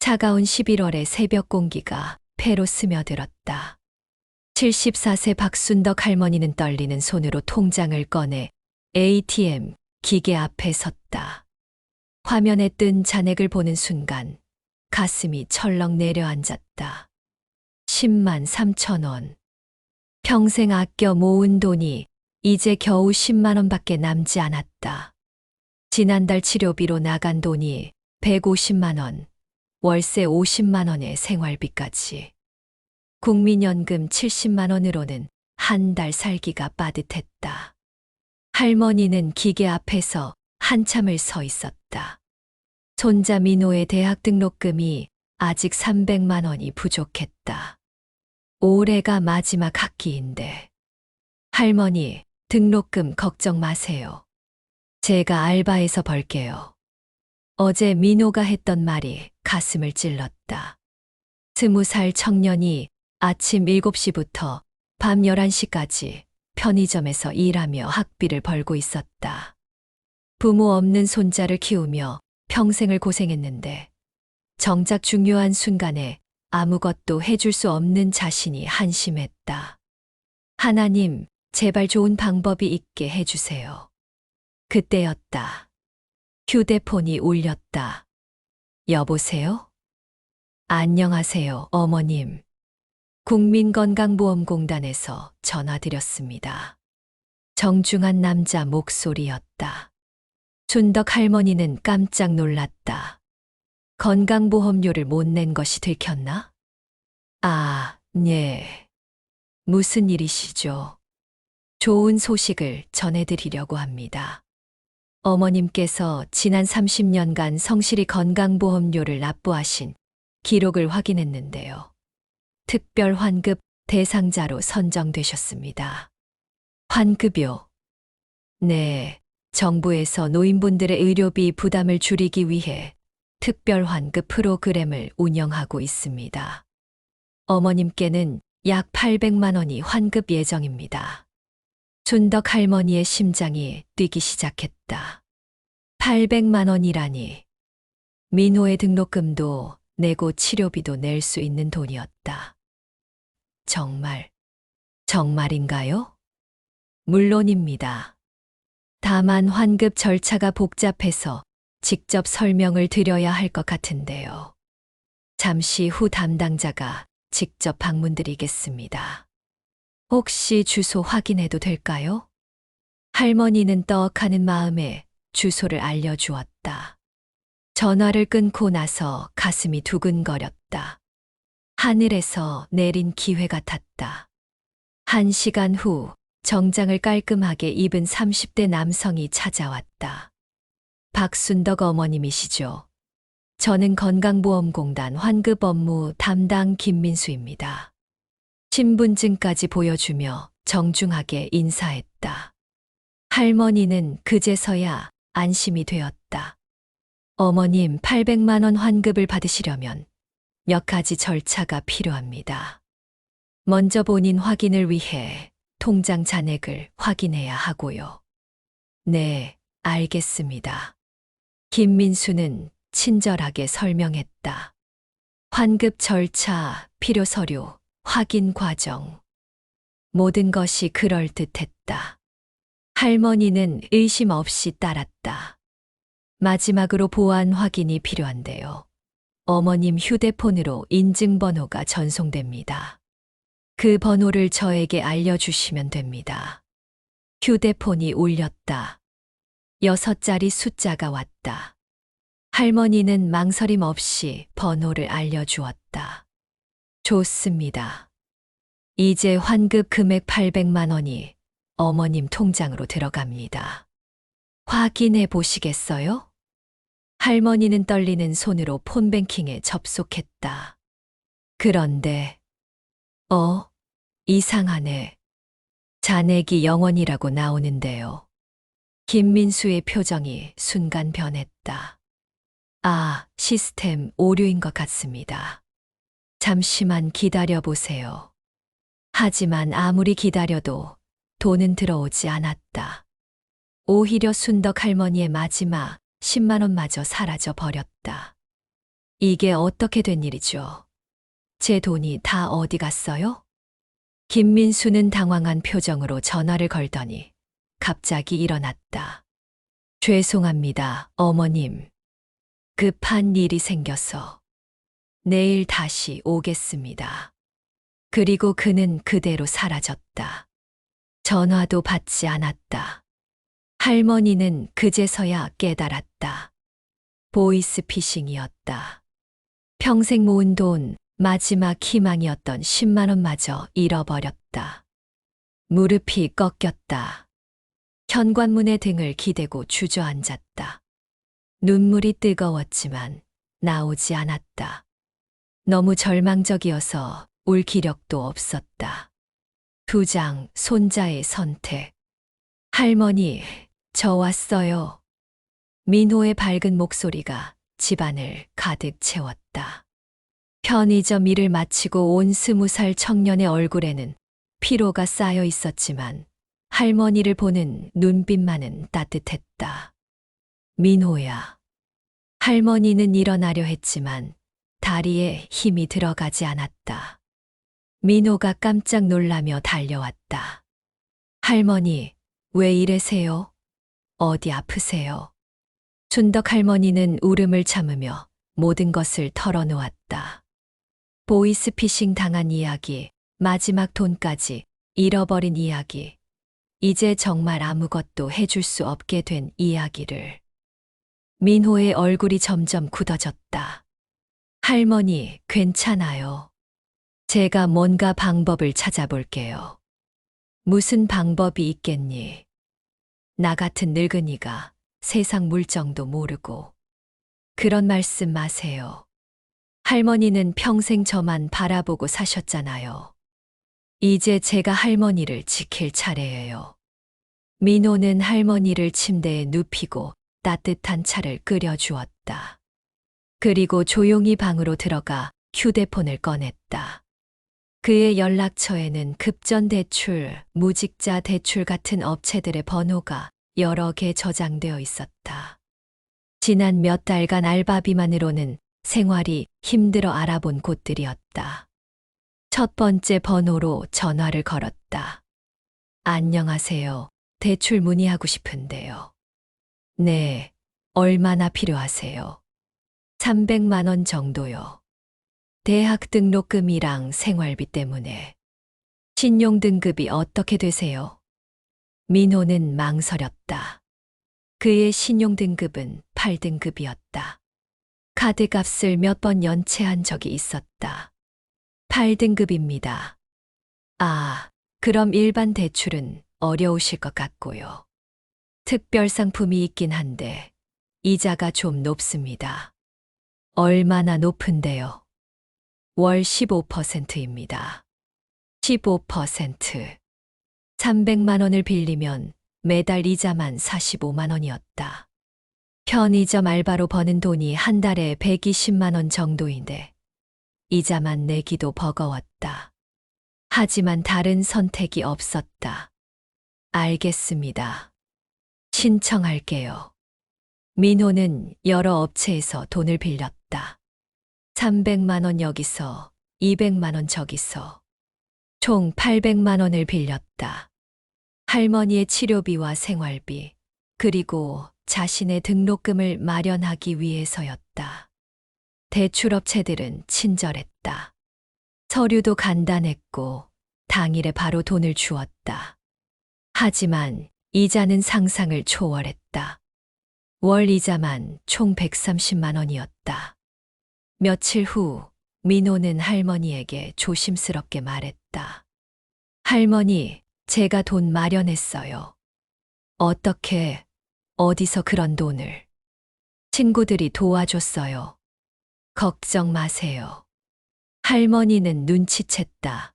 차가운 11월의 새벽 공기가 폐로 스며들었다. 74세 박순덕 할머니는 떨리는 손으로 통장을 꺼내 ATM 기계 앞에 섰다. 화면에 뜬 잔액을 보는 순간 가슴이 철렁 내려앉았다. 10만 3천 원. 평생 아껴 모은 돈이 이제 겨우 10만 원밖에 남지 않았다. 지난달 치료비로 나간 돈이 150만 원, 월세 50만 원의 생활비까지. 국민연금 70만 원으로는 한 달 살기가 빠듯했다. 할머니는 기계 앞에서 한참을 서 있었다. 손자 민호의 대학 등록금이 아직 300만 원이 부족했다. 올해가 마지막 학기인데. 할머니, 등록금 걱정 마세요. 제가 알바해서 벌게요. 어제 민호가 했던 말이 가슴을 찔렀다. 20살 청년이 아침 7시부터 밤 11시까지 편의점에서 일하며 학비를 벌고 있었다. 부모 없는 손자를 키우며 평생을 고생했는데 정작 중요한 순간에 아무것도 해줄 수 없는 자신이 한심했다. 하나님, 제발 좋은 방법이 있게 해주세요. 그때였다. 휴대폰이 울렸다. 여보세요? 안녕하세요, 어머님. 국민건강보험공단에서 전화드렸습니다. 정중한 남자 목소리였다. 순덕 할머니는 깜짝 놀랐다. 건강보험료를 못 낸 것이 들켰나? 아, 네. 무슨 일이시죠? 좋은 소식을 전해드리려고 합니다. 어머님께서 지난 30년간 성실히 건강보험료를 납부하신 기록을 확인했는데요. 특별 환급 대상자로 선정되셨습니다. 환급요? 네, 정부에서 노인분들의 의료비 부담을 줄이기 위해 특별 환급 프로그램을 운영하고 있습니다. 어머님께는 약 800만 원이 환급 예정입니다. 순덕 할머니의 심장이 뛰기 시작했다. 800만 원이라니. 민호의 등록금도 내고 치료비도 낼 수 있는 돈이었다. 정말인가요? 물론입니다. 다만 환급 절차가 복잡해서 직접 설명을 드려야 할 것 같은데요. 잠시 후 담당자가 직접 방문드리겠습니다. 혹시 주소 확인해도 될까요? 할머니는 떡하는 마음에 주소를 알려주었다. 전화를 끊고 나서 가슴이 두근거렸다. 하늘에서 내린 기회 같았다. 1시간 후 정장을 깔끔하게 입은 30대 남성이 찾아왔다. 박순덕 어머님이시죠? 저는 건강보험공단 환급 업무 담당 김민수입니다. 신분증까지 보여주며 정중하게 인사했다. 할머니는 그제서야 안심이 되었다. 어머님 800만 원 환급을 받으시려면 몇 가지 절차가 필요합니다. 먼저 본인 확인을 위해 통장 잔액을 확인해야 하고요. 네, 알겠습니다. 김민수는 친절하게 설명했다. 환급 절차, 필요 서류, 확인 과정. 모든 것이 그럴듯했다. 할머니는 의심 없이 따랐다. 마지막으로 보안 확인이 필요한데요. 어머님 휴대폰으로 인증번호가 전송됩니다. 그 번호를 저에게 알려주시면 됩니다. 휴대폰이 울렸다. 6자리 숫자가 왔다. 할머니는 망설임 없이 번호를 알려주었다. 좋습니다. 이제 환급 금액 800만 원이 어머님 통장으로 들어갑니다. 확인해 보시겠어요? 할머니는 떨리는 손으로 폰뱅킹에 접속했다. 그런데, 이상하네. 잔액이 0원이라고 나오는데요. 김민수의 표정이 순간 변했다. 아, 시스템 오류인 것 같습니다. 잠시만 기다려 보세요. 하지만 아무리 기다려도 돈은 들어오지 않았다. 오히려 순덕 할머니의 마지막 10만 원마저 사라져 버렸다. 이게 어떻게 된 일이죠? 제 돈이 다 어디 갔어요? 김민수는 당황한 표정으로 전화를 걸더니 갑자기 일어났다. 죄송합니다, 어머님. 급한 일이 생겨서 내일 다시 오겠습니다. 그리고 그는 그대로 사라졌다. 전화도 받지 않았다. 할머니는 그제서야 깨달았다. 보이스피싱이었다. 평생 모은 돈, 마지막 희망이었던 10만 원마저 잃어버렸다. 무릎이 꺾였다. 현관문에 등을 기대고 주저앉았다. 눈물이 뜨거웠지만 나오지 않았다. 너무 절망적이어서 울 기력도 없었다. 두 장 손자의 선택. 할머니, 저 왔어요. 민호의 밝은 목소리가 집안을 가득 채웠다. 편의점 일을 마치고 온 20살 청년의 얼굴에는 피로가 쌓여 있었지만 할머니를 보는 눈빛만은 따뜻했다. 민호야. 할머니는 일어나려 했지만 다리에 힘이 들어가지 않았다. 민호가 깜짝 놀라며 달려왔다. 할머니, 왜 이래세요? 어디 아프세요? 순덕 할머니는 울음을 참으며 모든 것을 털어놓았다. 보이스피싱 당한 이야기, 마지막 돈까지 잃어버린 이야기, 이제 정말 아무것도 해줄 수 없게 된 이야기를. 민호의 얼굴이 점점 굳어졌다. 할머니, 괜찮아요. 제가 뭔가 방법을 찾아볼게요. 무슨 방법이 있겠니? 나 같은 늙은이가 세상 물정도 모르고. 그런 말씀 마세요. 할머니는 평생 저만 바라보고 사셨잖아요. 이제 제가 할머니를 지킬 차례예요. 민호는 할머니를 침대에 눕히고 따뜻한 차를 끓여주었다. 그리고 조용히 방으로 들어가 휴대폰을 꺼냈다. 그의 연락처에는 급전대출, 무직자 대출 같은 업체들의 번호가 여러 개 저장되어 있었다. 지난 몇 달간 알바비만으로는 생활이 힘들어 알아본 곳들이었다. 첫 번째 번호로 전화를 걸었다. 안녕하세요. 대출 문의하고 싶은데요. 네, 얼마나 필요하세요? 300만 원 정도요. 대학 등록금이랑 생활비 때문에. 신용 등급이 어떻게 되세요? 민호는 망설였다. 그의 신용 등급은 8등급이었다. 카드 값을 몇 번 연체한 적이 있었다. 8등급입니다. 아, 그럼 일반 대출은 어려우실 것 같고요. 특별 상품이 있긴 한데 이자가 좀 높습니다. 얼마나 높은데요? 월 15%입니다. 15%. 300만 원을 빌리면 매달 이자만 45만 원이었다. 편의점 알바로 버는 돈이 한 달에 120만 원 정도인데 이자만 내기도 버거웠다. 하지만 다른 선택이 없었다. 알겠습니다. 신청할게요. 민호는 여러 업체에서 돈을 빌렸다. 300만 원 여기서, 200만 원 저기서. 총 800만 원을 빌렸다. 할머니의 치료비와 생활비, 그리고 자신의 등록금을 마련하기 위해서였다. 대출업체들은 친절했다. 서류도 간단했고 당일에 바로 돈을 주었다. 하지만 이자는 상상을 초월했다. 월 이자만 총 130만 원이었다. 며칠 후 민호는 할머니에게 조심스럽게 말했다. 할머니, 제가 돈 마련했어요. 어떻게, 어디서 그런 돈을? 친구들이 도와줬어요. 걱정 마세요. 할머니는 눈치챘다.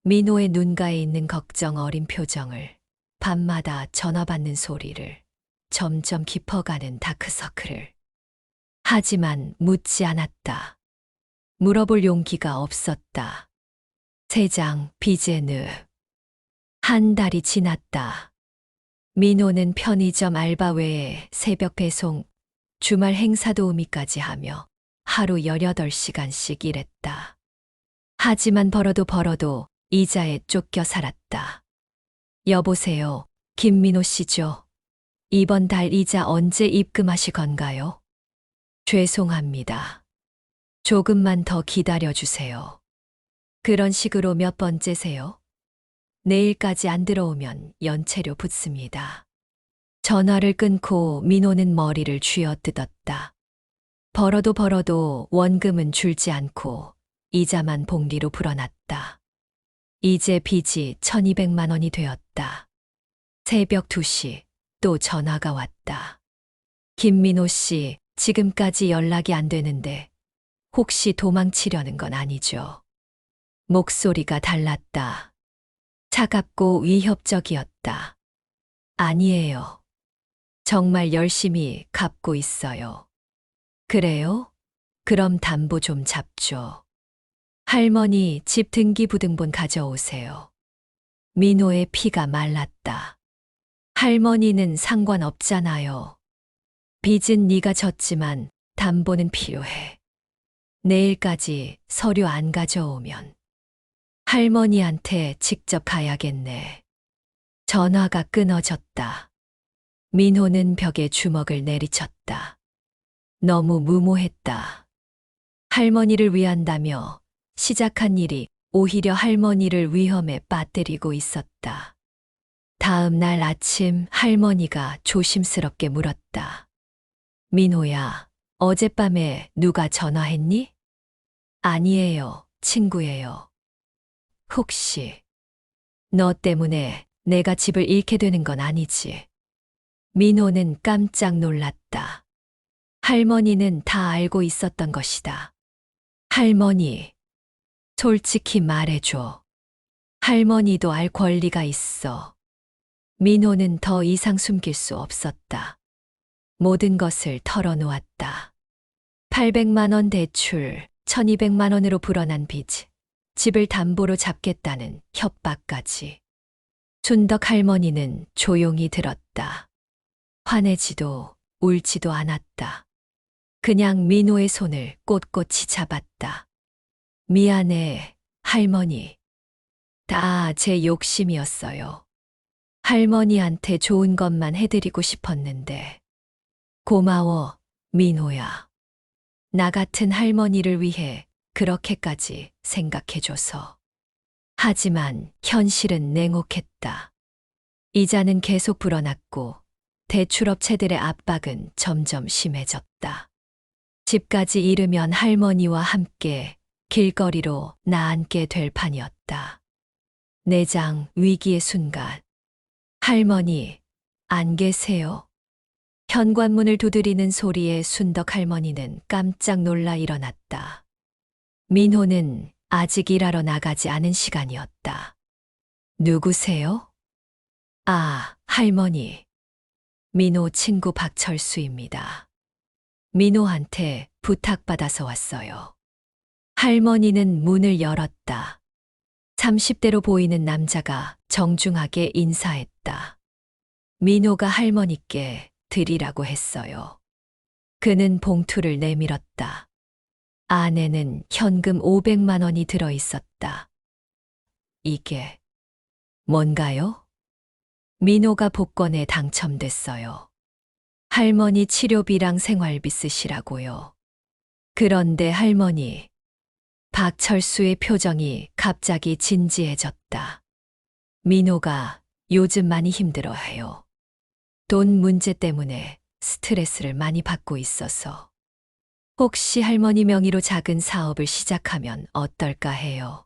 민호의 눈가에 있는 걱정 어린 표정을, 밤마다 전화 받는 소리를, 점점 깊어가는 다크서클을. 하지만 묻지 않았다. 물어볼 용기가 없었다. 세장 비제느. 한 달이 지났다. 민호는 편의점 알바 외에 새벽 배송, 주말 행사 도우미까지 하며 하루 18시간씩 일했다. 하지만 벌어도 이자에 쫓겨 살았다. 여보세요, 김민호 씨죠? 이번 달 이자 언제 입금하실 건가요? 죄송합니다. 조금만 더 기다려주세요. 그런 식으로 몇 번째세요? 내일까지 안 들어오면 연체료 붙습니다. 전화를 끊고 민호는 머리를 쥐어뜯었다. 벌어도 원금은 줄지 않고 이자만 봉리로 불어났다. 이제 빚이 1200만 원이 되었다. 새벽 2시 또 전화가 왔다. 김민호 씨, 지금까지 연락이 안 되는데 혹시 도망치려는 건 아니죠? 목소리가 달랐다. 차갑고 위협적이었다. 아니에요. 정말 열심히 갚고 있어요. 그래요? 그럼 담보 좀 잡죠. 할머니 집 등기부등본 가져오세요. 민호의 피가 말랐다. 할머니는 상관없잖아요. 빚은 네가 졌지만 담보는 필요해. 내일까지 서류 안 가져오면 할머니한테 직접 가야겠네. 전화가 끊어졌다. 민호는 벽에 주먹을 내리쳤다. 너무 무모했다. 할머니를 위한다며 시작한 일이 오히려 할머니를 위험에 빠뜨리고 있었다. 다음 날 아침 할머니가 조심스럽게 물었다. 민호야, 어젯밤에 누가 전화했니? 아니에요, 친구예요. 혹시 너 때문에 내가 집을 잃게 되는 건 아니지? 민호는 깜짝 놀랐다. 할머니는 다 알고 있었던 것이다. 할머니, 솔직히 말해줘. 할머니도 알 권리가 있어. 민호는 더 이상 숨길 수 없었다. 모든 것을 털어놓았다. 800만 원 대출, 1200만 원으로 불어난 빚, 집을 담보로 잡겠다는 협박까지. 순덕 할머니는 조용히 들었다. 화내지도 울지도 않았다. 그냥 민호의 손을 꼿꼿이 잡았다. 미안해, 할머니. 다 제 욕심이었어요. 할머니한테 좋은 것만 해드리고 싶었는데. 고마워, 민호야. 나 같은 할머니를 위해 그렇게까지 생각해줘서. 하지만 현실은 냉혹했다. 이자는 계속 불어났고 대출업체들의 압박은 점점 심해졌다. 집까지 잃으면 할머니와 함께 길거리로 나앉게 될 판이었다. 내장 위기의 순간. 할머니, 안 계세요? 현관문을 두드리는 소리에 순덕 할머니는 깜짝 놀라 일어났다. 민호는 아직 일하러 나가지 않은 시간이었다. 누구세요? 아, 할머니. 민호 친구 박철수입니다. 민호한테 부탁받아서 왔어요. 할머니는 문을 열었다. 30대로 보이는 남자가 정중하게 인사했다. 민호가 할머니께 드리라고 했어요. 그는 봉투를 내밀었다. 안에는 현금 500만 원이 들어 있었다. 이게 뭔가요? 민호가 복권에 당첨됐어요. 할머니 치료비랑 생활비 쓰시라고요. 그런데 할머니, 박철수의 표정이 갑자기 진지해졌다. 민호가 요즘 많이 힘들어해요. 돈 문제 때문에 스트레스를 많이 받고 있어서. 혹시 할머니 명의로 작은 사업을 시작하면 어떨까 해요.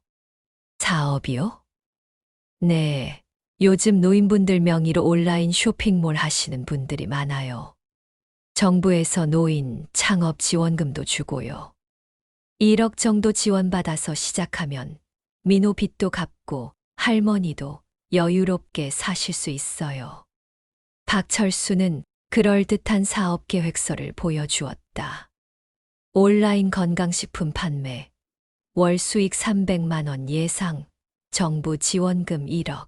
사업이요? 네, 요즘 노인분들 명의로 온라인 쇼핑몰 하시는 분들이 많아요. 정부에서 노인 창업 지원금도 주고요. 1억 정도 지원받아서 시작하면 민호 빚도 갚고 할머니도 여유롭게 사실 수 있어요. 박철수는 그럴듯한 사업 계획서를 보여주었다. 온라인 건강식품 판매, 월 수익 300만 원 예상, 정부 지원금 1억.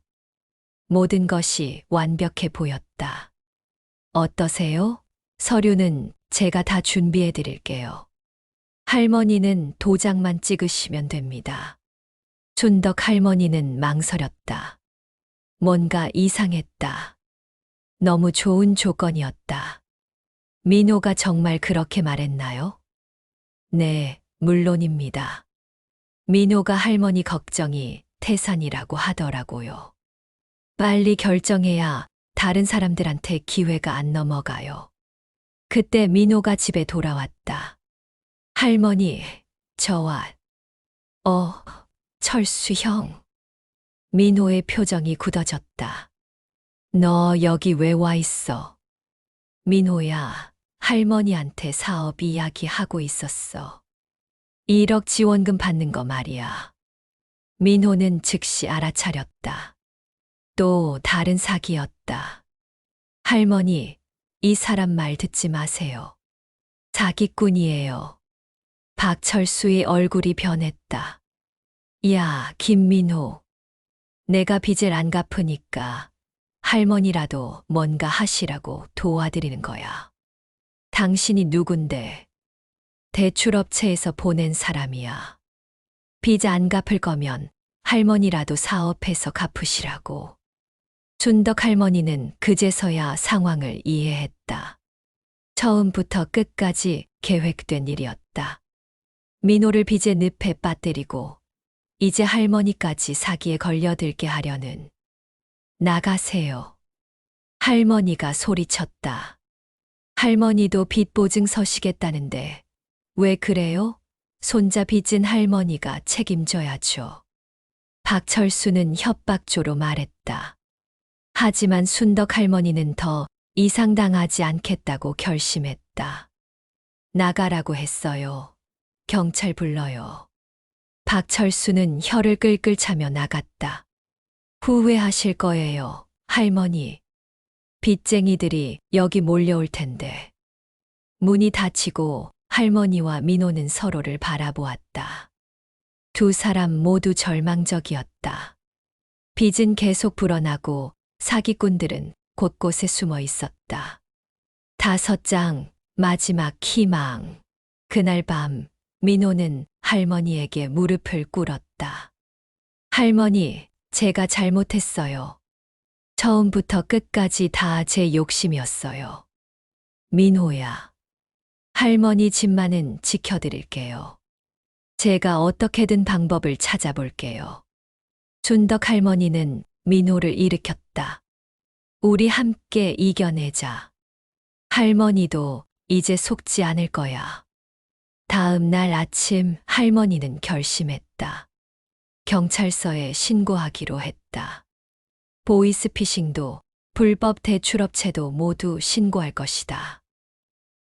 모든 것이 완벽해 보였다. 어떠세요? 서류는 제가 다 준비해 드릴게요. 할머니는 도장만 찍으시면 됩니다. 춘덕 할머니는 망설였다. 뭔가 이상했다. 너무 좋은 조건이었다. 민호가 정말 그렇게 말했나요? 네, 물론입니다. 민호가 할머니 걱정이 태산이라고 하더라고요. 빨리 결정해야 다른 사람들한테 기회가 안 넘어가요. 그때 민호가 집에 돌아왔다. 할머니, 저와, 철수 형. 민호의 표정이 굳어졌다. 너 여기 왜 와 있어? 민호야, 할머니한테 사업 이야기하고 있었어. 1억 지원금 받는 거 말이야. 민호는 즉시 알아차렸다. 또 다른 사기였다. 할머니, 이 사람 말 듣지 마세요. 사기꾼이에요. 박철수의 얼굴이 변했다. 야, 김민호. 내가 빚을 안 갚으니까 할머니라도 뭔가 하시라고 도와드리는 거야. 당신이 누군데? 대출업체에서 보낸 사람이야. 빚 안 갚을 거면 할머니라도 사업해서 갚으시라고. 춘덕 할머니는 그제서야 상황을 이해했다. 처음부터 끝까지 계획된 일이었다. 민호를 빚의 늪에 빠뜨리고 이제 할머니까지 사기에 걸려들게 하려는. 나가세요. 할머니가 소리쳤다. 할머니도 빚 보증 서시겠다는데 왜 그래요? 손자 빚진 할머니가 책임져야죠. 박철수는 협박조로 말했다. 하지만 순덕 할머니는 더 이상 당하지 않겠다고 결심했다. 나가라고 했어요. 경찰 불러요. 박철수는 혀를 끌끌 차며 나갔다. 후회하실 거예요, 할머니. 빚쟁이들이 여기 몰려올 텐데. 문이 닫히고 할머니와 민호는 서로를 바라보았다. 두 사람 모두 절망적이었다. 빚은 계속 불어나고 사기꾼들은 곳곳에 숨어 있었다. 5장 마지막 희망. 그날 밤 민호는 할머니에게 무릎을 꿇었다. 할머니, 제가 잘못했어요. 처음부터 끝까지 다 제 욕심이었어요. 민호야. 할머니 집만은 지켜드릴게요. 제가 어떻게든 방법을 찾아볼게요. 춘덕 할머니는 민호를 일으켰다. 우리 함께 이겨내자. 할머니도 이제 속지 않을 거야. 다음 날 아침 할머니는 결심했다. 경찰서에 신고하기로 했다. 보이스피싱도 불법 대출업체도 모두 신고할 것이다.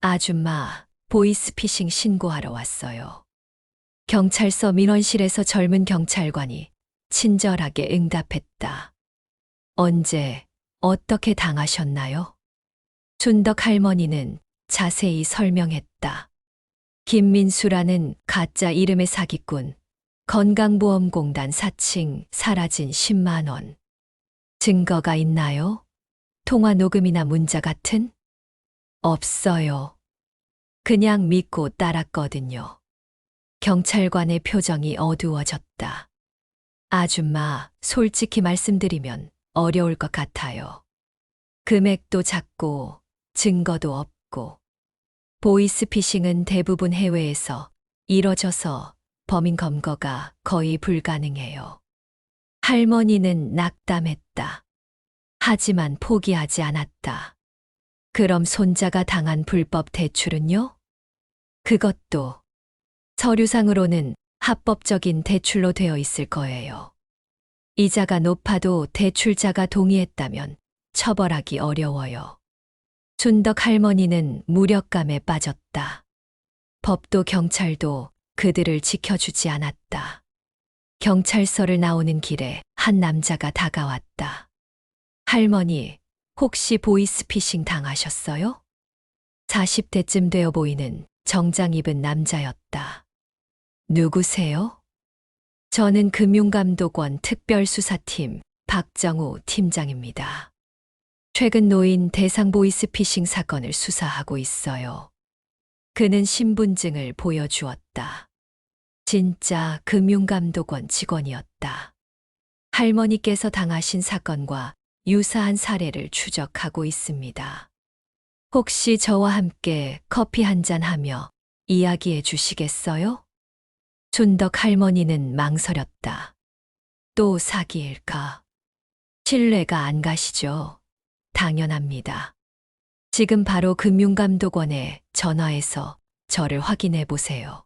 아줌마, 보이스피싱 신고하러 왔어요. 경찰서 민원실에서 젊은 경찰관이 친절하게 응답했다. 언제, 어떻게 당하셨나요? 춘덕 할머니는 자세히 설명했다. 김민수라는 가짜 이름의 사기꾼, 건강보험공단 사칭 사라진 10만 원. 증거가 있나요? 통화 녹음이나 문자 같은? 없어요. 그냥 믿고 따랐거든요. 경찰관의 표정이 어두워졌다. 아줌마, 솔직히 말씀드리면 어려울 것 같아요. 금액도 작고 증거도 없고. 보이스피싱은 대부분 해외에서 이뤄져서 범인 검거가 거의 불가능해요. 할머니는 낙담했다. 하지만 포기하지 않았다. 그럼 손자가 당한 불법 대출은요? 그것도 서류상으로는 합법적인 대출로 되어 있을 거예요. 이자가 높아도 대출자가 동의했다면 처벌하기 어려워요. 춘덕 할머니는 무력감에 빠졌다. 법도 경찰도 그들을 지켜주지 않았다. 경찰서를 나오는 길에 한 남자가 다가왔다. 할머니, 혹시 보이스피싱 당하셨어요? 40대쯤 되어 보이는 정장 입은 남자였다. 누구세요? 저는 금융감독원 특별수사팀 박정우 팀장입니다. 최근 노인 대상 보이스피싱 사건을 수사하고 있어요. 그는 신분증을 보여주었다. 진짜 금융감독원 직원이었다. 할머니께서 당하신 사건과 유사한 사례를 추적하고 있습니다. 혹시 저와 함께 커피 한잔 하며 이야기해 주시겠어요? 순덕 할머니는 망설였다. 또 사기일까? 신뢰가 안 가시죠? 당연합니다. 지금 바로 금융감독원에 전화해서 저를 확인해 보세요.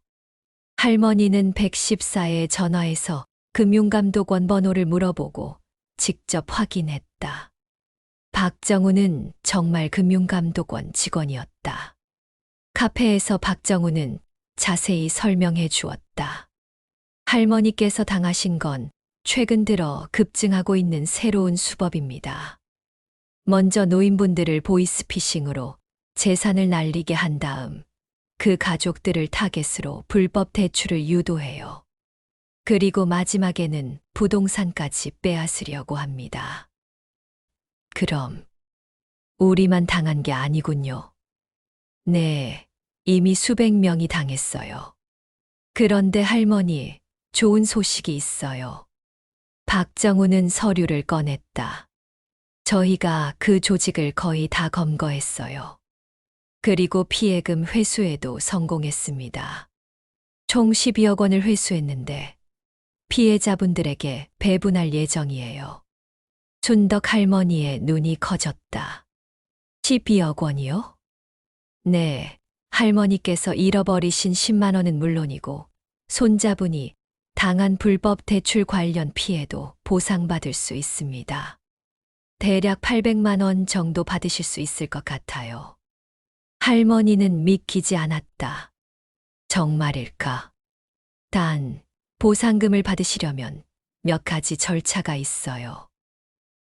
할머니는 114에 전화해서 금융감독원 번호를 물어보고 직접 확인했다. 박정우는 정말 금융감독원 직원이었다. 카페에서 박정우는 자세히 설명해 주었다. 할머니께서 당하신 건 최근 들어 급증하고 있는 새로운 수법입니다. 먼저 노인분들을 보이스피싱으로 재산을 날리게 한 다음 그 가족들을 타겟으로 불법 대출을 유도해요. 그리고 마지막에는 부동산까지 빼앗으려고 합니다. 그럼 우리만 당한 게 아니군요. 네, 이미 수백 명이 당했어요. 그런데 할머니, 좋은 소식이 있어요. 박정우는 서류를 꺼냈다. 저희가 그 조직을 거의 다 검거했어요. 그리고 피해금 회수에도 성공했습니다. 총 12억 원을 회수했는데 피해자분들에게 배분할 예정이에요. 순덕 할머니의 눈이 커졌다. 12억 원이요? 네, 할머니께서 잃어버리신 10만 원은 물론이고 손자분이 당한 불법 대출 관련 피해도 보상받을 수 있습니다. 대략 800만 원 정도 받으실 수 있을 것 같아요. 할머니는 믿기지 않았다. 정말일까? 단, 보상금을 받으시려면 몇 가지 절차가 있어요.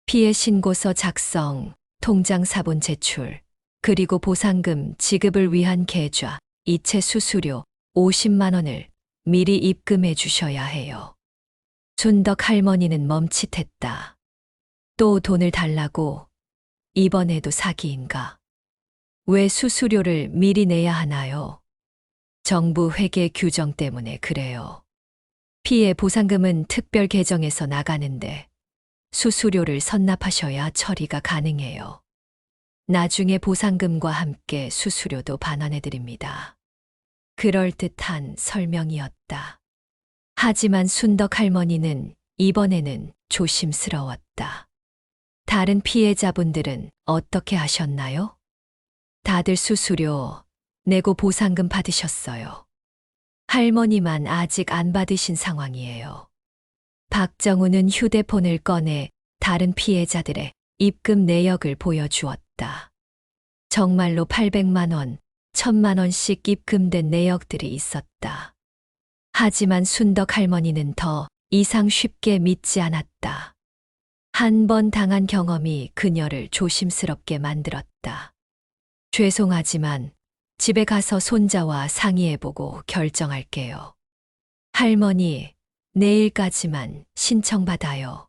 피해 신고서 작성, 통장 사본 제출, 그리고 보상금 지급을 위한 계좌, 이체 수수료 50만 원을 미리 입금해 주셔야 해요. 순덕 할머니는 멈칫했다. 또 돈을 달라고? 이번에도 사기인가? 왜 수수료를 미리 내야 하나요? 정부 회계 규정 때문에 그래요. 피해 보상금은 특별 계정에서 나가는데 수수료를 선납하셔야 처리가 가능해요. 나중에 보상금과 함께 수수료도 반환해 드립니다. 그럴듯한 설명이었다. 하지만 순덕 할머니는 이번에는 조심스러웠다. 다른 피해자분들은 어떻게 하셨나요? 다들 수수료 내고 보상금 받으셨어요. 할머니만 아직 안 받으신 상황이에요. 박정우는 휴대폰을 꺼내 다른 피해자들의 입금 내역을 보여주었다. 정말로 800만 원, 1000만 원씩 입금된 내역들이 있었다. 하지만 순덕 할머니는 더 이상 쉽게 믿지 않았다. 한 번 당한 경험이 그녀를 조심스럽게 만들었다. 죄송하지만 집에 가서 손자와 상의해보고 결정할게요. 할머니, 내일까지만 신청받아요.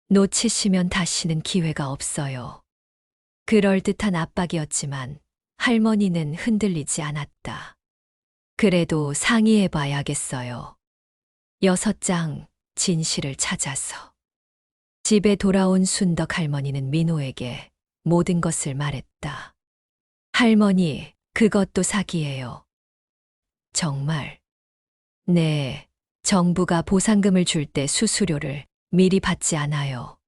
놓치시면 다시는 기회가 없어요. 그럴듯한 압박이었지만 할머니는 흔들리지 않았다. 그래도 상의해봐야겠어요. 6장 진실을 찾아서. 집에 돌아온 순덕 할머니는 민호에게 모든 것을 말했다. 할머니, 그것도 사기예요. 정말? 네, 정부가 보상금을 줄 때 수수료를 미리 받지 않아요.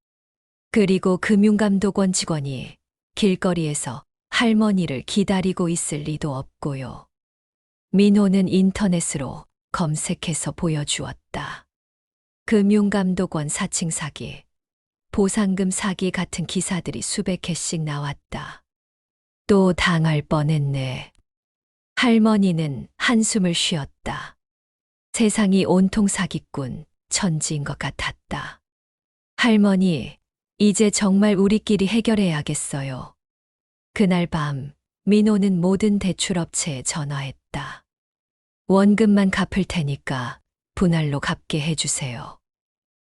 그리고 금융감독원 직원이 길거리에서 할머니를 기다리고 있을 리도 없고요. 민호는 인터넷으로 검색해서 보여주었다. 금융감독원 사칭 사기, 보상금 사기 같은 기사들이 수백 개씩 나왔다. 또 당할 뻔했네. 할머니는 한숨을 쉬었다. 세상이 온통 사기꾼, 천지인 것 같았다. 할머니, 이제 정말 우리끼리 해결해야겠어요. 그날 밤, 민호는 모든 대출업체에 전화했다. 원금만 갚을 테니까 분할로 갚게 해주세요.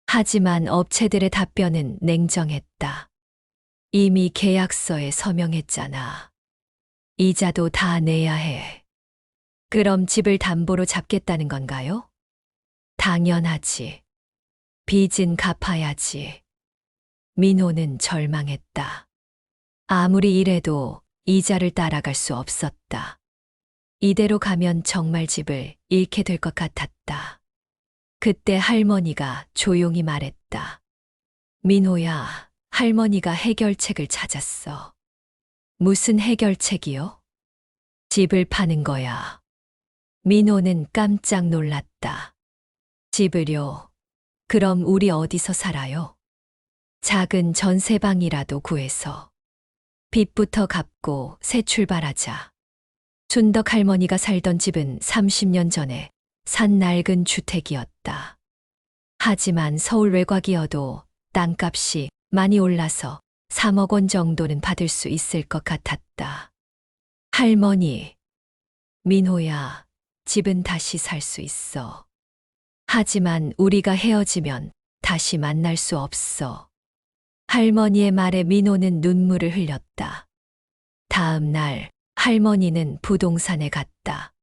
하지만 업체들의 답변은 냉정했다. 이미 계약서에 서명했잖아. 이자도 다 내야 해. 그럼 집을 담보로 잡겠다는 건가요? 당연하지. 빚은 갚아야지. 민호는 절망했다. 아무리 일해도 이자를 따라갈 수 없었다. 이대로 가면 정말 집을 잃게 될 것 같았다. 그때 할머니가 조용히 말했다. 민호야, 할머니가 해결책을 찾았어. 무슨 해결책이요? 집을 파는 거야. 민호는 깜짝 놀랐다. 집을요? 그럼 우리 어디서 살아요? 작은 전세방이라도 구해서. 빚부터 갚고 새 출발하자. 순덕 할머니가 살던 집은 30년 전에 산 낡은 주택이었다. 하지만 서울 외곽이어도 땅값이 많이 올라서 3억 원 정도는 받을 수 있을 것 같았다. 할머니, 민호야, 집은 다시 살 수 있어. 하지만 우리가 헤어지면 다시 만날 수 없어. 할머니의 말에 민호는 눈물을 흘렸다. 다음 날 할머니는 부동산에 갔다.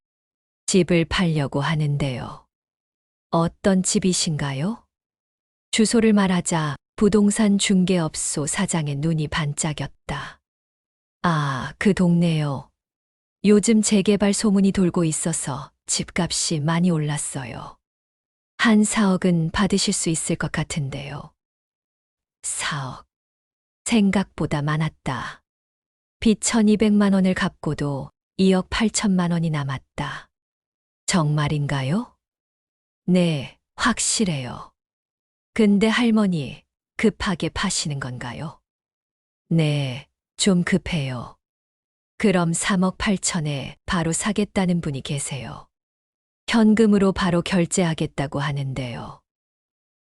집을 팔려고 하는데요. 어떤 집이신가요? 주소를 말하자 부동산 중개업소 사장의 눈이 반짝였다. 아, 그 동네요. 요즘 재개발 소문이 돌고 있어서 집값이 많이 올랐어요. 한 4억은 받으실 수 있을 것 같은데요. 4억. 생각보다 많았다. 빚 1200만 원을 갚고도 2억 8천만 원이 남았다. 정말인가요? 네, 확실해요. 근데 할머니, 급하게 파시는 건가요? 네, 좀 급해요. 그럼 3억 8천에 바로 사겠다는 분이 계세요. 현금으로 바로 결제하겠다고 하는데요.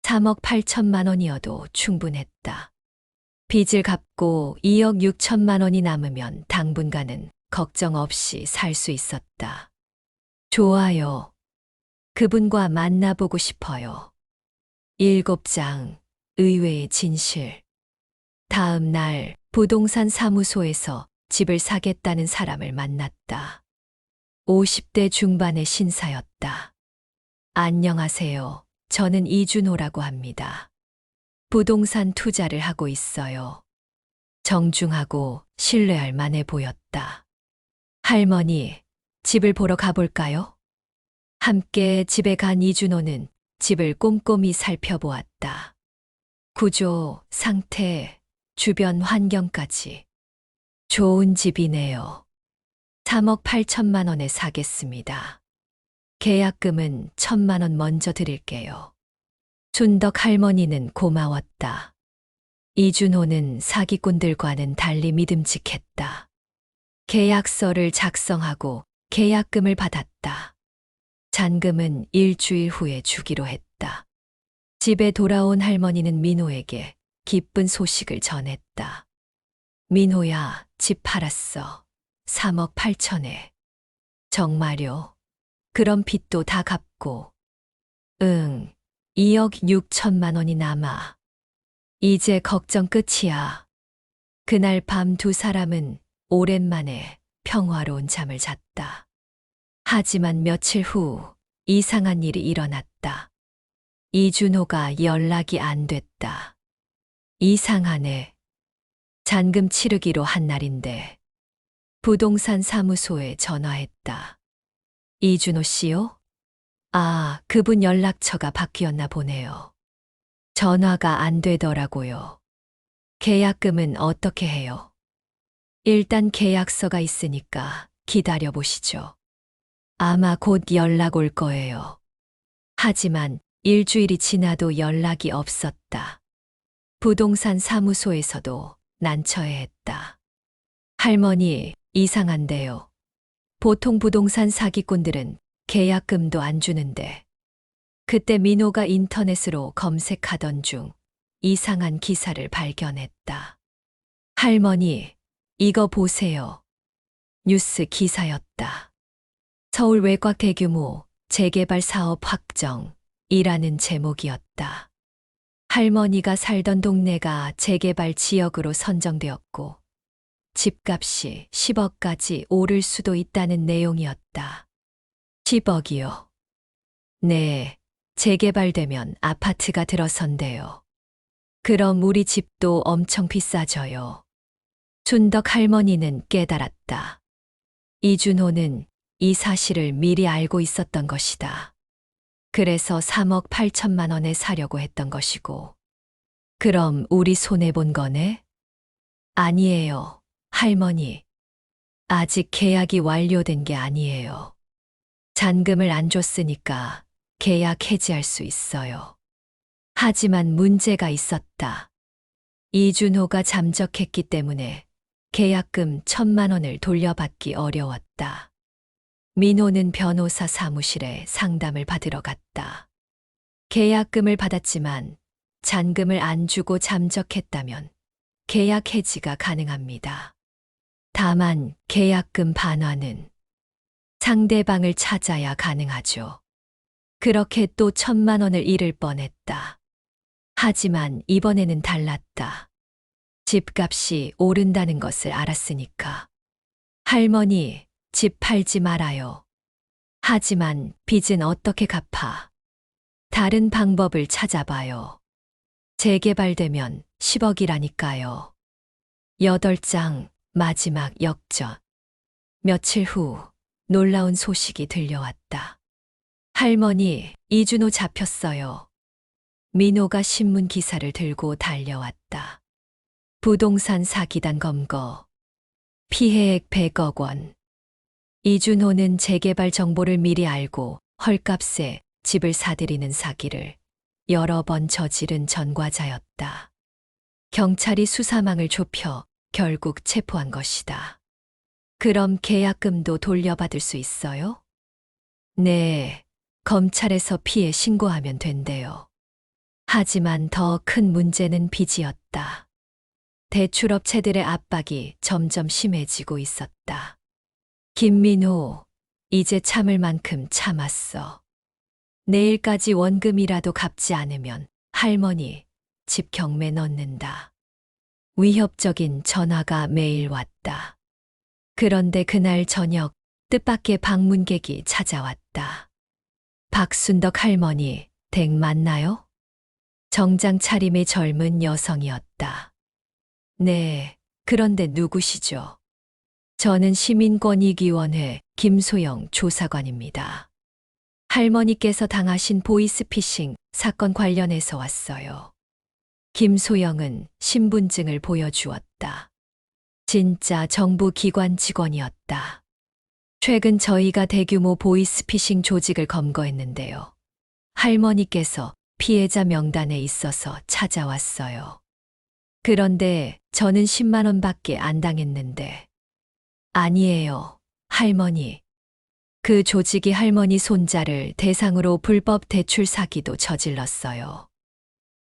3억 8천만 원이어도 충분했다. 빚을 갚고 2억 6천만 원이 남으면 당분간은 걱정 없이 살 수 있었다. 좋아요. 그분과 만나보고 싶어요. 7장 의외의 진실. 다음 날 부동산 사무소에서 집을 사겠다는 사람을 만났다. 50대 중반의 신사였다. 안녕하세요. 저는 이준호라고 합니다. 부동산 투자를 하고 있어요. 정중하고 신뢰할 만해 보였다. 할머니, 집을 보러 가볼까요? 함께 집에 간 이준호는 집을 꼼꼼히 살펴보았다. 구조, 상태, 주변 환경까지. 좋은 집이네요. 3억 8천만 원에 사겠습니다. 계약금은 1,000만 원 먼저 드릴게요. 순덕 할머니는 고마웠다. 이준호는 사기꾼들과는 달리 믿음직했다. 계약서를 작성하고 계약금을 받았다. 잔금은 일주일 후에 주기로 했다. 집에 돌아온 할머니는 민호에게 기쁜 소식을 전했다. 민호야, 집 팔았어. 3억 8천에. 정말요? 그럼 빚도 다 갚고. 응, 2억 6천만 원이 남아. 이제 걱정 끝이야. 그날 밤 두 사람은 오랜만에 평화로운 잠을 잤다. 하지만 며칠 후 이상한 일이 일어났다. 이준호가 연락이 안 됐다. 이상하네. 잔금 치르기로 한 날인데. 부동산 사무소에 전화했다. 이준호 씨요? 아, 그분 연락처가 바뀌었나 보네요. 전화가 안 되더라고요. 계약금은 어떻게 해요? 일단 계약서가 있으니까 기다려 보시죠. 아마 곧 연락 올 거예요. 하지만 일주일이 지나도 연락이 없었다. 부동산 사무소에서도 난처해했다. 할머니, 이상한데요. 보통 부동산 사기꾼들은 계약금도 안 주는데. 그때 민호가 인터넷으로 검색하던 중 이상한 기사를 발견했다. 할머니, 이거 보세요. 뉴스 기사였다. 서울 외곽 대규모 재개발 사업 확정이라는 제목이었다. 할머니가 살던 동네가 재개발 지역으로 선정되었고 집값이 10억까지 오를 수도 있다는 내용이었다. 10억이요. 네, 재개발되면 아파트가 들어선대요. 그럼 우리 집도 엄청 비싸져요. 순덕 할머니는 깨달았다. 이준호는 이 사실을 미리 알고 있었던 것이다. 그래서 3억 8천만 원에 사려고 했던 것이고. 그럼 우리 손해본 거네? 아니에요, 할머니. 아직 계약이 완료된 게 아니에요. 잔금을 안 줬으니까 계약 해지할 수 있어요. 하지만 문제가 있었다. 이준호가 잠적했기 때문에 계약금 1천만 원을 돌려받기 어려웠다. 민호는 변호사 사무실에 상담을 받으러 갔다. 계약금을 받았지만 잔금을 안 주고 잠적했다면 계약 해지가 가능합니다. 다만 계약금 반환은 상대방을 찾아야 가능하죠. 그렇게 또 1천만 원을 잃을 뻔했다. 하지만 이번에는 달랐다. 집값이 오른다는 것을 알았으니까. 할머니, 집 팔지 말아요. 하지만 빚은 어떻게 갚아? 다른 방법을 찾아봐요. 재개발되면 10억이라니까요. 8장 마지막 역전. 며칠 후 놀라운 소식이 들려왔다. 할머니, 이준호 잡혔어요. 민호가 신문 기사를 들고 달려왔다. 부동산 사기단 검거. 피해액 100억 원. 이준호는 재개발 정보를 미리 알고 헐값에 집을 사들이는 사기를 여러 번 저지른 전과자였다. 경찰이 수사망을 좁혀 결국 체포한 것이다. 그럼 계약금도 돌려받을 수 있어요? 네, 검찰에서 피해 신고하면 된대요. 하지만 더 큰 문제는 빚이었다. 대출업체들의 압박이 점점 심해지고 있었다. 김민호, 이제 참을 만큼 참았어. 내일까지 원금이라도 갚지 않으면 할머니 집 경매 넣는다. 위협적인 전화가 매일 왔다. 그런데 그날 저녁 뜻밖의 방문객이 찾아왔다. 박순덕 할머니 댁 맞나요? 정장 차림의 젊은 여성이었다. 네, 그런데 누구시죠? 저는 시민권익위원회 김소영 조사관입니다. 할머니께서 당하신 보이스피싱 사건 관련해서 왔어요. 김소영은 신분증을 보여주었다. 진짜 정부 기관 직원이었다. 최근 저희가 대규모 보이스피싱 조직을 검거했는데요. 할머니께서 피해자 명단에 있어서 찾아왔어요. 그런데 저는 10만 원밖에 안 당했는데. 아니에요, 할머니. 그 조직이 할머니 손자를 대상으로 불법 대출 사기도 저질렀어요.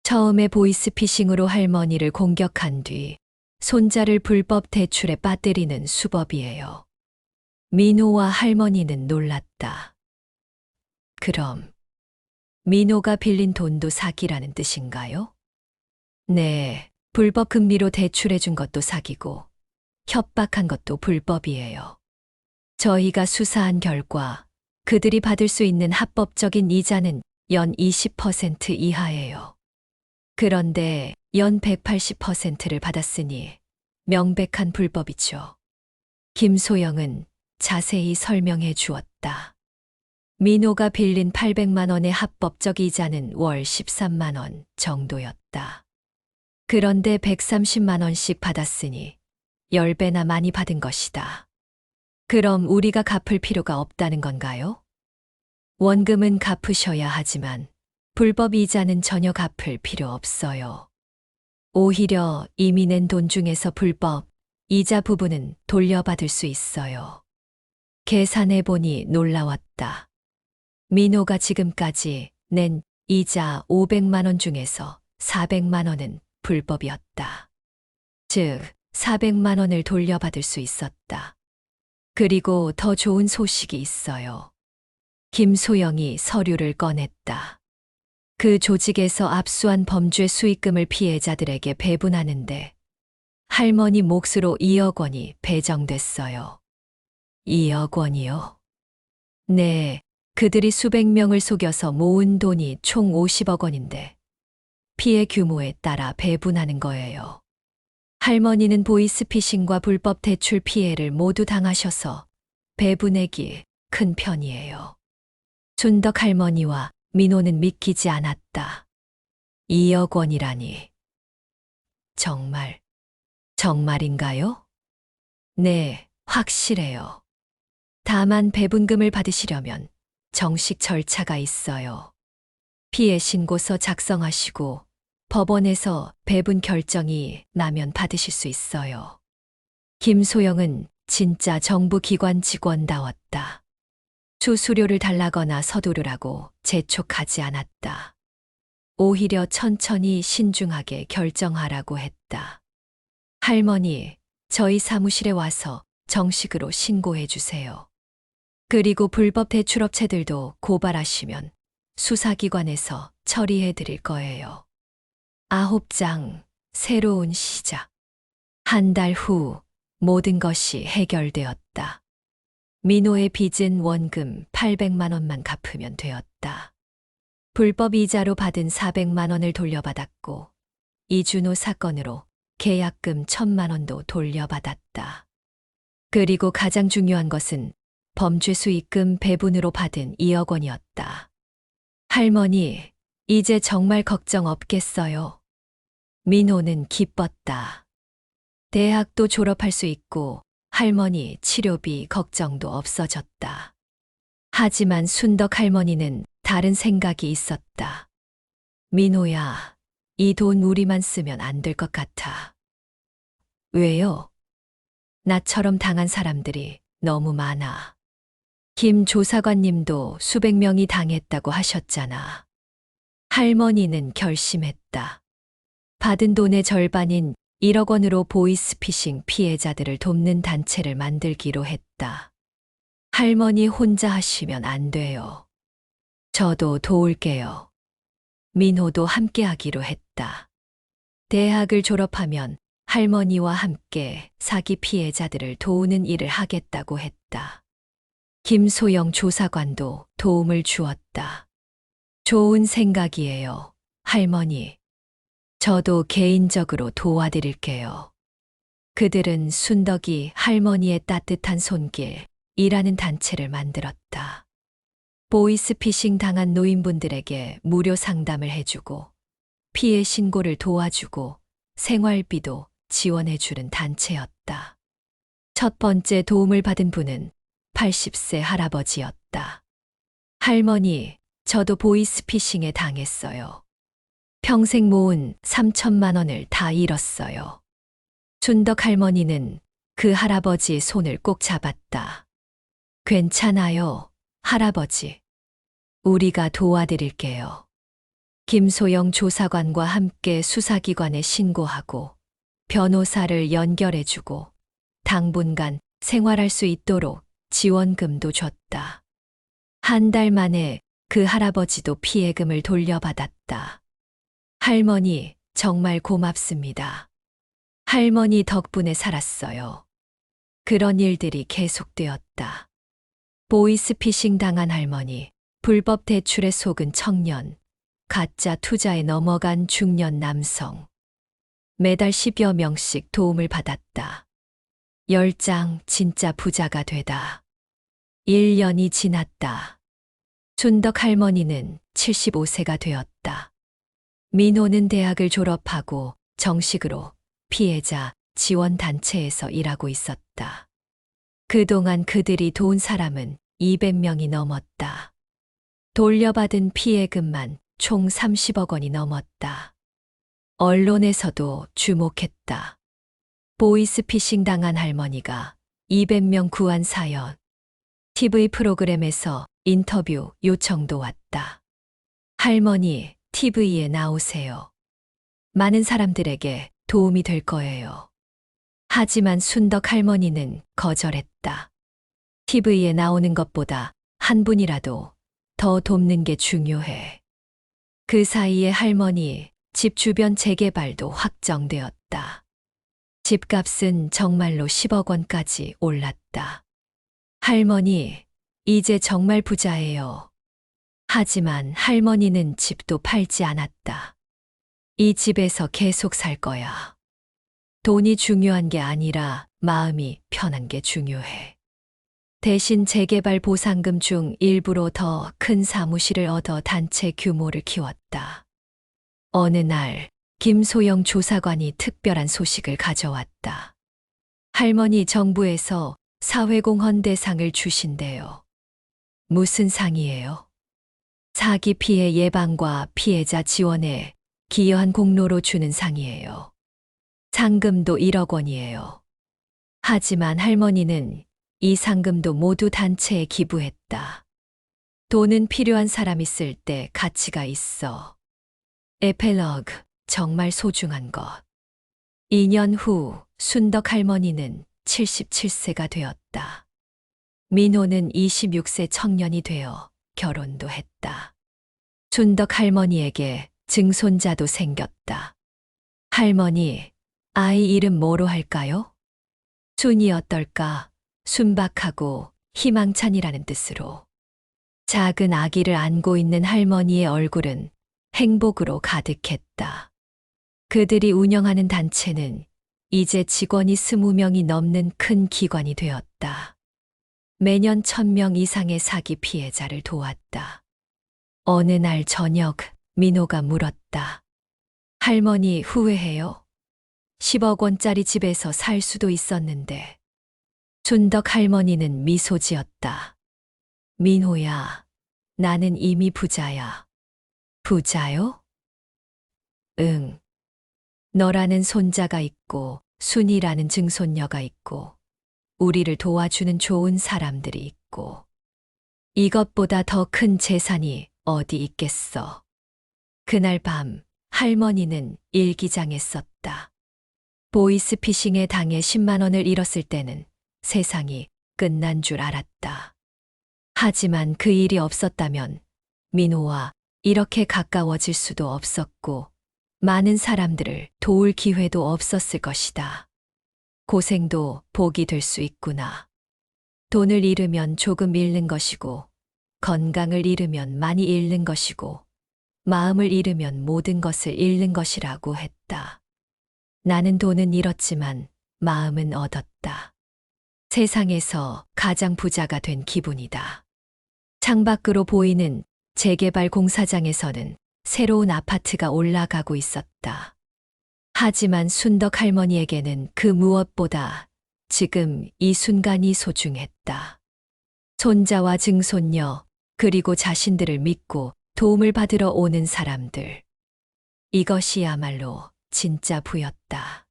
처음에 보이스피싱으로 할머니를 공격한 뒤 손자를 불법 대출에 빠뜨리는 수법이에요. 민호와 할머니는 놀랐다. 그럼 민호가 빌린 돈도 사기라는 뜻인가요? 네, 불법 금리로 대출해준 것도 사기고 협박한 것도 불법이에요. 저희가 수사한 결과 그들이 받을 수 있는 합법적인 이자는 연 20% 이하예요. 그런데 연 180%를 받았으니 명백한 불법이죠. 김소영은 자세히 설명해 주었다. 민호가 빌린 800만 원의 합법적 이자는 월 13만 원 정도였다. 그런데 130만 원씩 받았으니 10배나 많이 받은 것이다. 그럼 우리가 갚을 필요가 없다는 건가요? 원금은 갚으셔야 하지만 불법 이자는 전혀 갚을 필요 없어요. 오히려 이미 낸 돈 중에서 불법 이자 부분은 돌려받을 수 있어요. 계산해보니 놀라웠다. 민호가 지금까지 낸 이자 500만 원 중에서 400만 원은 불법이었다. 즉, 400만 원을 돌려받을 수 있었다. 그리고 더 좋은 소식이 있어요. 김소영이 서류를 꺼냈다. 그 조직에서 압수한 범죄 수익금을 피해자들에게 배분하는데 할머니 몫으로 2억 원이 배정됐어요. 2억 원이요? 네, 그들이 수백 명을 속여서 모은 돈이 총 50억 원인데 피해 규모에 따라 배분하는 거예요. 할머니는 보이스피싱과 불법 대출 피해를 모두 당하셔서 배분액이 큰 편이에요. 준덕 할머니와 민호는 믿기지 않았다. 2억 원이라니. 정말인가요? 네, 확실해요. 다만 배분금을 받으시려면 정식 절차가 있어요. 피해 신고서 작성하시고 법원에서 배분 결정이 나면 받으실 수 있어요. 김소영은 진짜 정부 기관 직원다웠다. 수수료를 달라거나 서두르라고 재촉하지 않았다. 오히려 천천히 신중하게 결정하라고 했다. 할머니, 저희 사무실에 와서 정식으로 신고해 주세요. 그리고 불법 대출업체들도 고발하시면 수사기관에서 처리해 드릴 거예요. 9장, 새로운 시작. 한 달 후 모든 것이 해결되었다. 민호의 빚은 원금 800만 원만 갚으면 되었다. 불법 이자로 받은 400만 원을 돌려받았고 이준호 사건으로 계약금 1000만 원도 돌려받았다. 그리고 가장 중요한 것은 범죄 수익금 배분으로 받은 2억 원이었다. 할머니, 이제 정말 걱정 없겠어요. 민호는 기뻤다. 대학도 졸업할 수 있고 할머니 치료비 걱정도 없어졌다. 하지만 순덕 할머니는 다른 생각이 있었다. 민호야, 이 돈 우리만 쓰면 안 될 것 같아. 왜요? 나처럼 당한 사람들이 너무 많아. 김 조사관님도 수백 명이 당했다고 하셨잖아. 할머니는 결심했다. 받은 돈의 절반인 1억 원으로 보이스피싱 피해자들을 돕는 단체를 만들기로 했다. 할머니 혼자 하시면 안 돼요. 저도 도울게요. 민호도 함께 하기로 했다. 대학을 졸업하면 할머니와 함께 사기 피해자들을 도우는 일을 하겠다고 했다. 김소영 조사관도 도움을 주었다. 좋은 생각이에요, 할머니. 저도 개인적으로 도와드릴게요. 그들은 순덕이 할머니의 따뜻한 손길이라는 단체를 만들었다. 보이스피싱 당한 노인분들에게 무료 상담을 해주고 피해 신고를 도와주고 생활비도 지원해주는 단체였다. 첫 번째 도움을 받은 분은 80세 할아버지였다. 할머니, 저도 보이스피싱에 당했어요. 평생 모은 3천만 원을 다 잃었어요. 준덕 할머니는 그 할아버지의 손을 꼭 잡았다. 괜찮아요, 할아버지. 우리가 도와드릴게요. 김소영 조사관과 함께 수사기관에 신고하고 변호사를 연결해주고 당분간 생활할 수 있도록 지원금도 줬다. 한 달 만에 그 할아버지도 피해금을 돌려받았다. 할머니, 정말 고맙습니다. 할머니 덕분에 살았어요. 그런 일들이 계속되었다. 보이스피싱 당한 할머니, 불법 대출에 속은 청년, 가짜 투자에 넘어간 중년 남성. 매달 10여 명씩 도움을 받았다. 10장 진짜 부자가 되다. 1년이 지났다. 준덕 할머니는 75세가 되었다. 민호는 대학을 졸업하고 정식으로 피해자 지원단체에서 일하고 있었다. 그동안 그들이 도운 사람은 200명이 넘었다. 돌려받은 피해금만 총 30억 원이 넘었다. 언론에서도 주목했다. 보이스피싱 당한 할머니가 200명 구한 사연. TV 프로그램에서 인터뷰 요청도 왔다. 할머니, TV에 나오세요. 많은 사람들에게 도움이 될 거예요. 하지만 순덕 할머니는 거절했다. TV에 나오는 것보다 한 분이라도 더 돕는 게 중요해. 그 사이에 할머니 집 주변 재개발도 확정되었다. 집값은 정말로 10억 원까지 올랐다. 할머니, 이제 정말 부자예요. 하지만 할머니는 집도 팔지 않았다. 이 집에서 계속 살 거야. 돈이 중요한 게 아니라 마음이 편한 게 중요해. 대신 재개발 보상금 중 일부로 더 큰 사무실을 얻어 단체 규모를 키웠다. 어느 날 김소영 조사관이 특별한 소식을 가져왔다. 할머니 정부에서 사회공헌 대상을 주신대요. 무슨 상이에요? 사기 피해 예방과 피해자 지원에 기여한 공로로 주는 상이에요. 상금도 1억 원이에요. 하지만 할머니는 이 상금도 모두 단체에 기부했다. 돈은 필요한 사람 있을 때 가치가 있어. 에필로그, 정말 소중한 것. 2년 후 순덕 할머니는 77세가 되었다. 민호는 26세 청년이 되어 결혼도 했다. 순덕 할머니에게 증손자도 생겼다. 할머니, 아이 이름 뭐로 할까요? 순이 어떨까? 순박하고 희망찬이라는 뜻으로. 작은 아기를 안고 있는 할머니의 얼굴은 행복으로 가득했다. 그들이 운영하는 단체는 이제 직원이 20명이 넘는 큰 기관이 되었다. 매년 1000명 이상의 사기 피해자를 도왔다. 어느 날 저녁 민호가 물었다. 할머니 후회해요? 10억 원짜리 집에서 살 수도 있었는데. 순덕 할머니는 미소 지었다. 민호야, 나는 이미 부자야. 부자요? 응. 너라는 손자가 있고 순이라는 증손녀가 있고 우리를 도와주는 좋은 사람들이 있고 이것보다 더 큰 재산이 어디 있겠어. 그날 밤 할머니는 일기장에 썼다. 보이스피싱에 당해 10만 원을 잃었을 때는 세상이 끝난 줄 알았다. 하지만 그 일이 없었다면 민호와 이렇게 가까워질 수도 없었고 많은 사람들을 도울 기회도 없었을 것이다. 고생도 복이 될 수 있구나. 돈을 잃으면 조금 잃는 것이고 건강을 잃으면 많이 잃는 것이고 마음을 잃으면 모든 것을 잃는 것이라고 했다. 나는 돈은 잃었지만 마음은 얻었다. 세상에서 가장 부자가 된 기분이다. 창밖으로 보이는 재개발 공사장에서는 새로운 아파트가 올라가고 있었다. 하지만 순덕 할머니에게는 그 무엇보다 지금 이 순간이 소중했다. 손자와 증손녀, 그리고 자신들을 믿고 도움을 받으러 오는 사람들. 이것이야말로 진짜 부였다.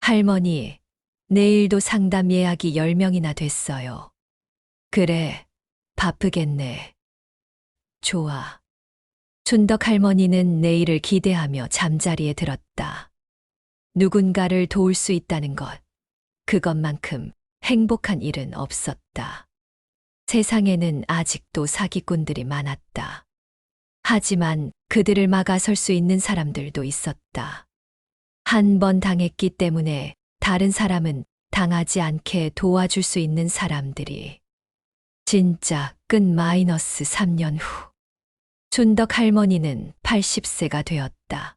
할머니, 내일도 상담 예약이 10명이나 됐어요. 그래, 바쁘겠네. 좋아. 순덕 할머니는 내일을 기대하며 잠자리에 들었다. 누군가를 도울 수 있다는 것, 그것만큼 행복한 일은 없었다. 세상에는 아직도 사기꾼들이 많았다. 하지만 그들을 막아설 수 있는 사람들도 있었다. 한 번 당했기 때문에 다른 사람은 당하지 않게 도와줄 수 있는 사람들이. 진짜 끝 마이너스 3년 후. 순덕 할머니는 80세가 되었다.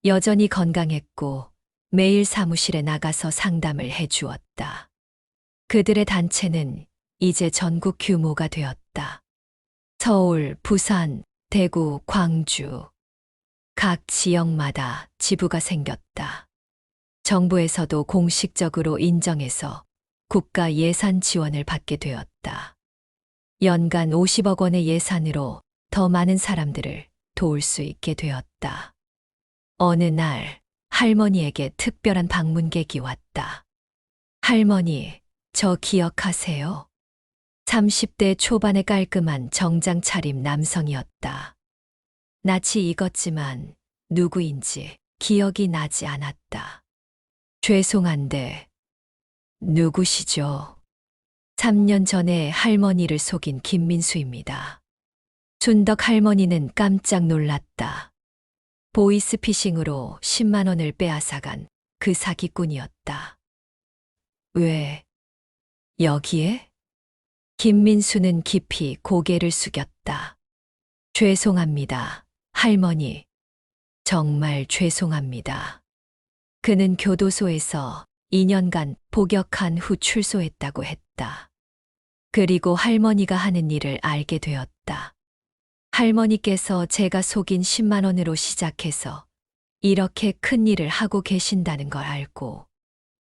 여전히 건강했고 매일 사무실에 나가서 상담을 해주었다. 그들의 단체는 이제 전국 규모가 되었다. 서울, 부산, 대구, 광주. 각 지역마다 지부가 생겼다. 정부에서도 공식적으로 인정해서 국가 예산 지원을 받게 되었다. 연간 50억 원의 예산으로 더 많은 사람들을 도울 수 있게 되었다. 어느 날 할머니에게 특별한 방문객이 왔다. 할머니, 저 기억하세요? 30대 초반의 깔끔한 정장 차림 남성이었다. 낯이 익었지만 누구인지 기억이 나지 않았다. 죄송한데 누구시죠? 3년 전에 할머니를 속인 김민수입니다. 순덕 할머니는 깜짝 놀랐다. 보이스피싱으로 10만 원을 빼앗아간 그 사기꾼이었다. 왜 여기에? 김민수는 깊이 고개를 숙였다. 죄송합니다. 할머니. 정말 죄송합니다. 그는 교도소에서 2년간 복역한 후 출소했다고 했다. 그리고 할머니가 하는 일을 알게 되었다. 할머니께서 제가 속인 10만 원으로 시작해서 이렇게 큰 일을 하고 계신다는 걸 알고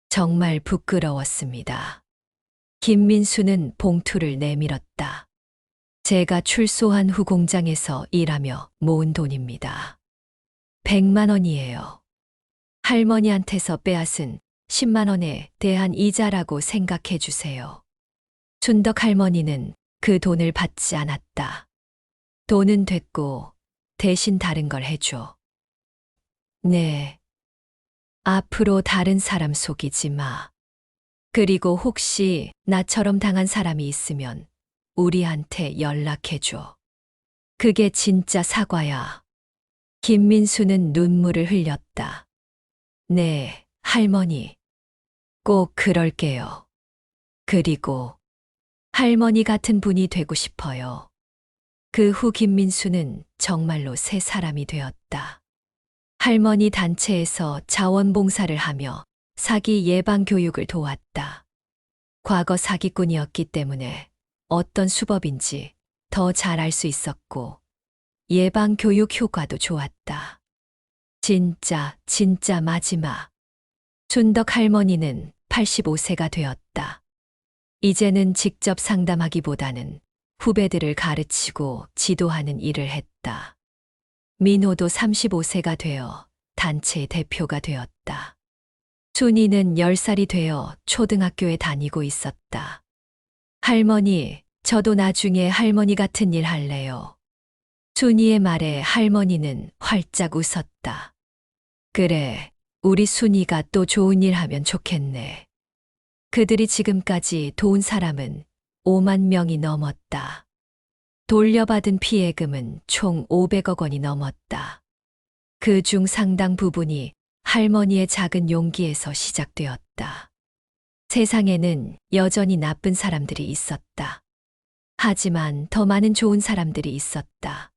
정말 부끄러웠습니다. 김민수는 봉투를 내밀었다. 제가 출소한 후 공장에서 일하며 모은 돈입니다. 100만 원이에요. 할머니한테서 빼앗은 10만 원에 대한 이자라고 생각해 주세요. 춘덕 할머니는 그 돈을 받지 않았다. 돈은 됐고 대신 다른 걸 해줘. 네. 앞으로 다른 사람 속이지 마. 그리고 혹시 나처럼 당한 사람이 있으면 우리한테 연락해줘. 그게 진짜 사과야. 김민수는 눈물을 흘렸다. 네, 할머니. 꼭 그럴게요. 그리고 할머니 같은 분이 되고 싶어요. 그 후 김민수는 정말로 새 사람이 되었다. 할머니 단체에서 자원봉사를 하며 사기 예방 교육을 도왔다. 과거 사기꾼이었기 때문에 어떤 수법인지 더 잘 알 수 있었고 예방 교육 효과도 좋았다. 진짜 마지막. 춘덕 할머니는 85세가 되었다. 이제는 직접 상담하기보다는 후배들을 가르치고 지도하는 일을 했다. 민호도 35세가 되어 단체의 대표가 되었다. 순이는 10살이 되어 초등학교에 다니고 있었다. 할머니, 저도 나중에 할머니 같은 일 할래요. 순이의 말에 할머니는 활짝 웃었다. 그래, 우리 순이가 또 좋은 일 하면 좋겠네. 그들이 지금까지 도운 사람은 5만 명이 넘었다. 돌려받은 피해금은 총 500억 원이 넘었다. 그 중 상당 부분이 할머니의 작은 용기에서 시작되었다. 세상에는 여전히 나쁜 사람들이 있었다. 하지만 더 많은 좋은 사람들이 있었다.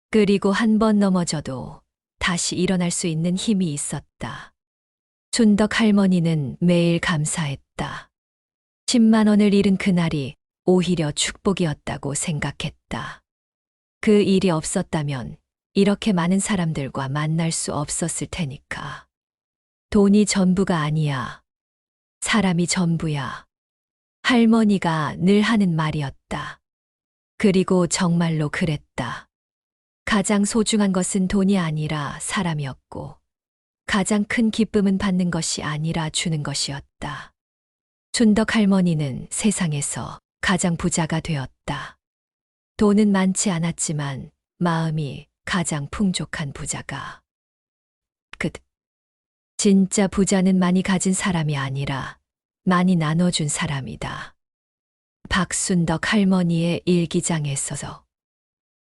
그리고 한 번 넘어져도 다시 일어날 수 있는 힘이 있었다. 춘덕 할머니는 매일 감사했다. 10만 원을 잃은 그날이 오히려 축복이었다고 생각했다. 그 일이 없었다면 이렇게 많은 사람들과 만날 수 없었을 테니까. 돈이 전부가 아니야. 사람이 전부야. 할머니가 늘 하는 말이었다. 그리고 정말로 그랬다. 가장 소중한 것은 돈이 아니라 사람이었고, 가장 큰 기쁨은 받는 것이 아니라 주는 것이었다. 춘덕 할머니는 세상에서 가장 부자가 되었다. 돈은 많지 않았지만 마음이 가장 풍족한 부자가. 진짜 부자는 많이 가진 사람이 아니라 많이 나눠준 사람이다. 박순덕 할머니의 일기장에서